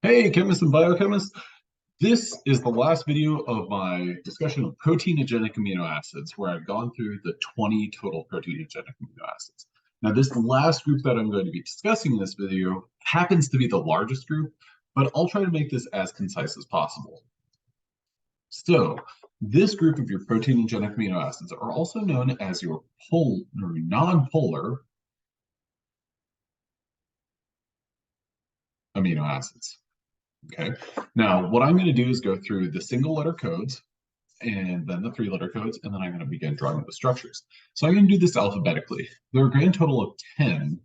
Hey, chemists and biochemists. This is the last video of my discussion of proteinogenic amino acids, where I've gone through the 20 total proteinogenic amino acids. Now, this last group that I'm going to be discussing in this video happens to be the largest group, but I'll try to make this as concise as possible. So, this group of your proteinogenic amino acids are also known as your non-polar amino acids. Okay, now what I'm going to do is go through the single letter codes and then the three-letter codes, and then I'm going to begin drawing the structures. So I'm going to do this alphabetically. There are a grand total of 10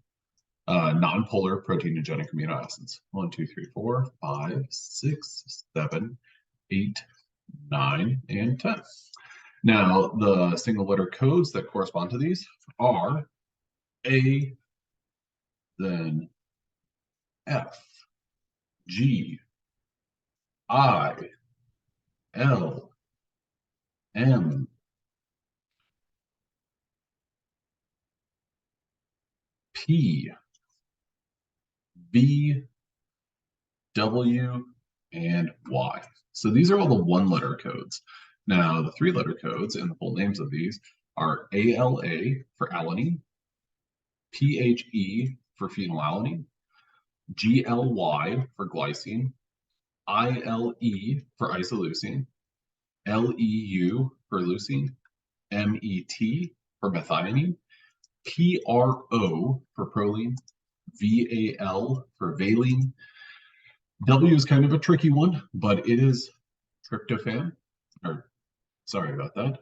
non-polar proteinogenic amino acids. 1, 2, 3, 4, 5, 6, 7, 8, 9, and 10. Now, the single letter codes that correspond to these are A, then F, G, I, L, M, P, B, W, and Y. So these are all the one-letter codes. Now, the three-letter codes and the full names of these are ALA for alanine, PHE for phenylalanine, GLY for glycine, ILE for isoleucine, LEU for leucine, MET for methionine, PRO for proline, VAL for valine. W is kind of a tricky one, but it is tryptophan, or sorry about that.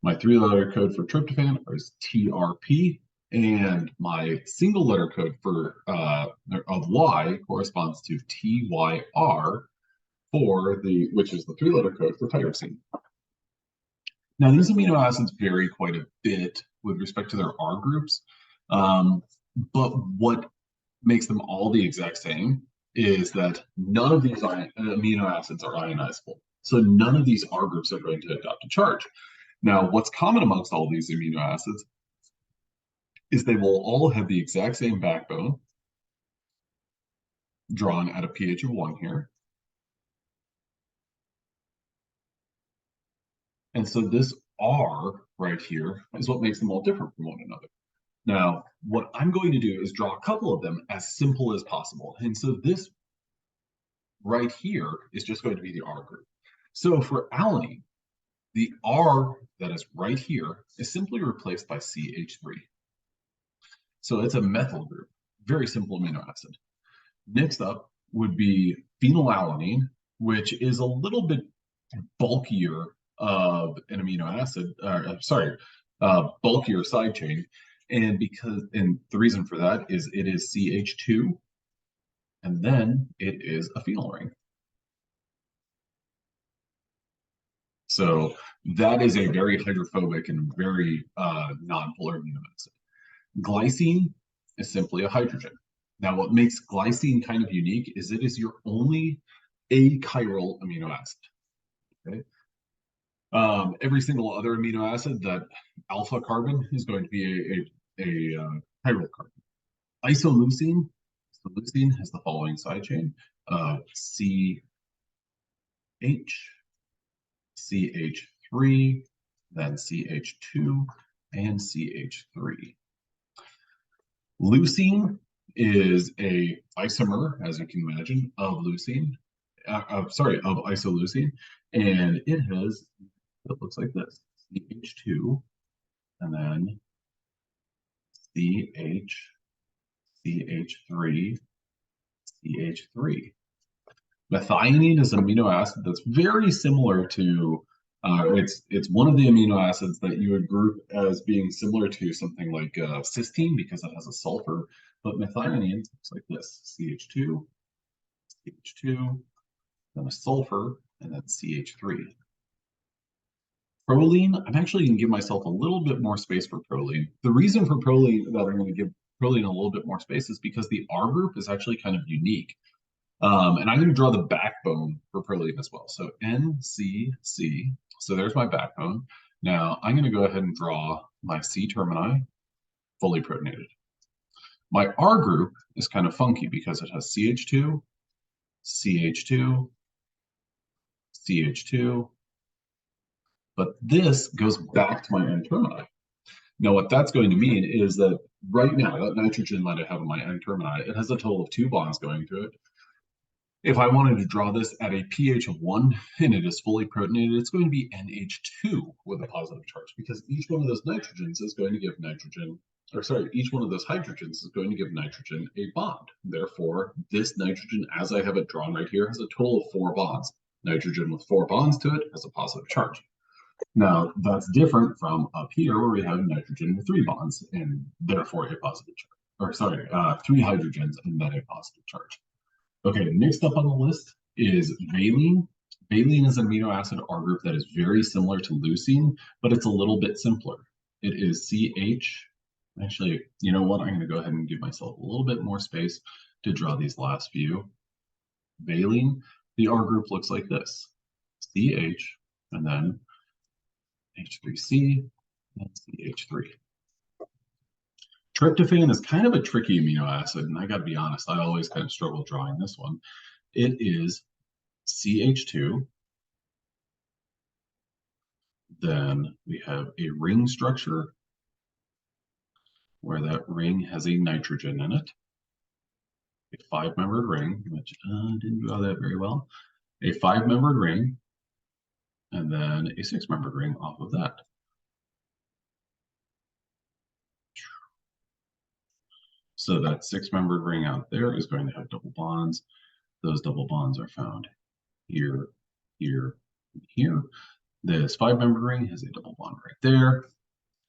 My three-letter code for tryptophan is TRP, and my single-letter code for of Y corresponds to TYR which is the three-letter code for tyrosine. Now, these amino acids vary quite a bit with respect to their R groups, but what makes them all the exact same is that none of these amino acids are ionizable. So none of these R groups are going to adopt a charge. Now, what's common amongst all these amino acids is they will all have the exact same backbone drawn at a pH of 1 here. And so this R right here is what makes them all different from one another. Now, what I'm going to do is draw a couple of them as simple as possible. And so this right here is just going to be the R group. So for alanine, the R that is right here is simply replaced by CH3. So it's a methyl group, very simple amino acid. Next up would be phenylalanine, which is a little bit bulkier of an amino acid, bulkier side chain. And the reason for that is it is CH2, and then it is a phenyl ring. So that is a very hydrophobic and very non-polar amino acid. Glycine is simply a hydrogen. Now, what makes glycine kind of unique is it is your only achiral amino acid. Okay. Every single other amino acid, that alpha carbon is going to be a chiral carbon. Isoleucine has the following side chain of CH, CH3, then CH2, and CH3. Leucine is a isomer, as you can imagine, of leucine, of isoleucine, and it looks like this: CH2, and then CH3, CH3. Methionine is an amino acid that's very similar to, it's one of the amino acids that you would group as being similar to something like cysteine because it has a sulfur, but methionine looks like this: CH2, CH2, then a sulfur, and then CH3. Proline, I'm actually going to give myself a little bit more space for proline. The reason for proline that I'm going to give proline a little bit more space is because the R group is actually kind of unique. And I'm going to draw the backbone for proline as well. So NCC. So there's my backbone. Now I'm going to go ahead and draw my C termini fully protonated. My R group is kind of funky because it has CH2, CH2, CH2, but this goes back to my N termini. Now, what that's going to mean is that right now, that nitrogen that I have in my N termini, it has a total of 2 bonds going to it. If I wanted to draw this at a pH of 1 and it is fully protonated, it's going to be NH2 with a positive charge because each one of those nitrogens is going to give nitrogen, or sorry, each one of those hydrogens is going to give nitrogen a bond. Therefore, this nitrogen, as I have it drawn right here, has a total of 4 bonds. Nitrogen with 4 bonds to it has a positive charge. Now, that's different from up here where we have nitrogen with 3 bonds and therefore a positive charge. Or sorry, 3 hydrogens and then a positive charge. Okay, next up on the list is valine. Valine is an amino acid R group that is very similar to leucine, but it's a little bit simpler. It is CH. Actually, you know what? I'm going to go ahead and give myself a little bit more space to draw these last few. Valine, the R group looks like this. CH, and then H3C, and CH3. Tryptophan is kind of a tricky amino acid, and I got to be honest, I always kind of struggle drawing this one. It is CH2. Then we have a ring structure where that ring has a nitrogen in it. A 5-membered ring, which didn't draw that very well. A 5-membered ring, and then a 6-membered ring off of that. So that 6-membered ring out there is going to have double bonds. Those double bonds are found here, here, and here. This 5-membered ring has a double bond right there.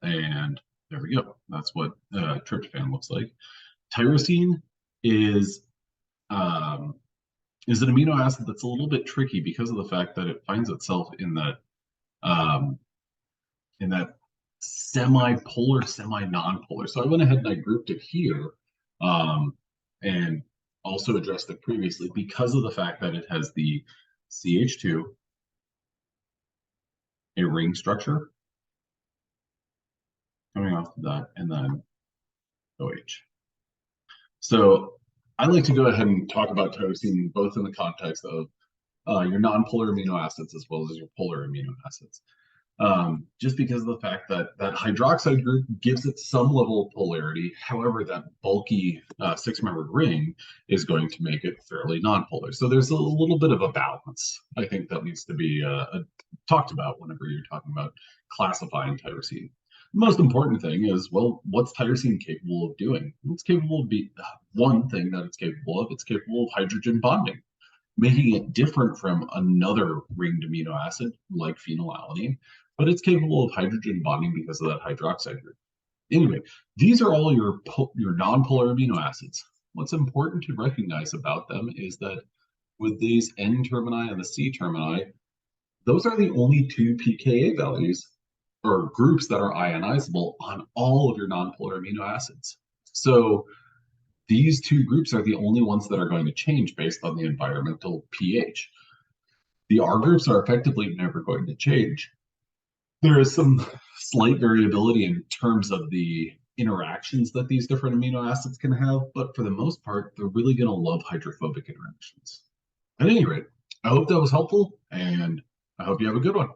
And there we go. That's what tryptophan looks like. Tyrosine is an amino acid that's a little bit tricky because of the fact that it finds itself in that semi-polar, semi-non-polar. So I went ahead and I grouped it here and also addressed it previously because of the fact that it has the CH2, a ring structure coming off of that, and then OH. So I like to go ahead and talk about tyrosine both in the context of your non-polar amino acids as well as your polar amino acids. Just because of the fact that that hydroxide group gives it some level of polarity. However, that bulky 6-membered ring is going to make it fairly non-polar. So there's a little bit of a balance, I think, that needs to be talked about whenever you're talking about classifying tyrosine. The most important thing is, well, what's tyrosine capable of doing? It's capable of one thing that it's capable of, it's capable of hydrogen bonding, making it different from another ringed amino acid like phenylalanine, but it's capable of hydrogen bonding because of that hydroxide group. Anyway, these are all your non-polar amino acids. What's important to recognize about them is that with these N termini and the C termini, those are the only 2 pKa values or groups that are ionizable on all of your non-polar amino acids. So these 2 groups are the only ones that are going to change based on the environmental pH. The R groups are effectively never going to change. There is some slight variability in terms of the interactions that these different amino acids can have, but for the most part, they're really going to love hydrophobic interactions. At any rate, I hope that was helpful, and I hope you have a good one.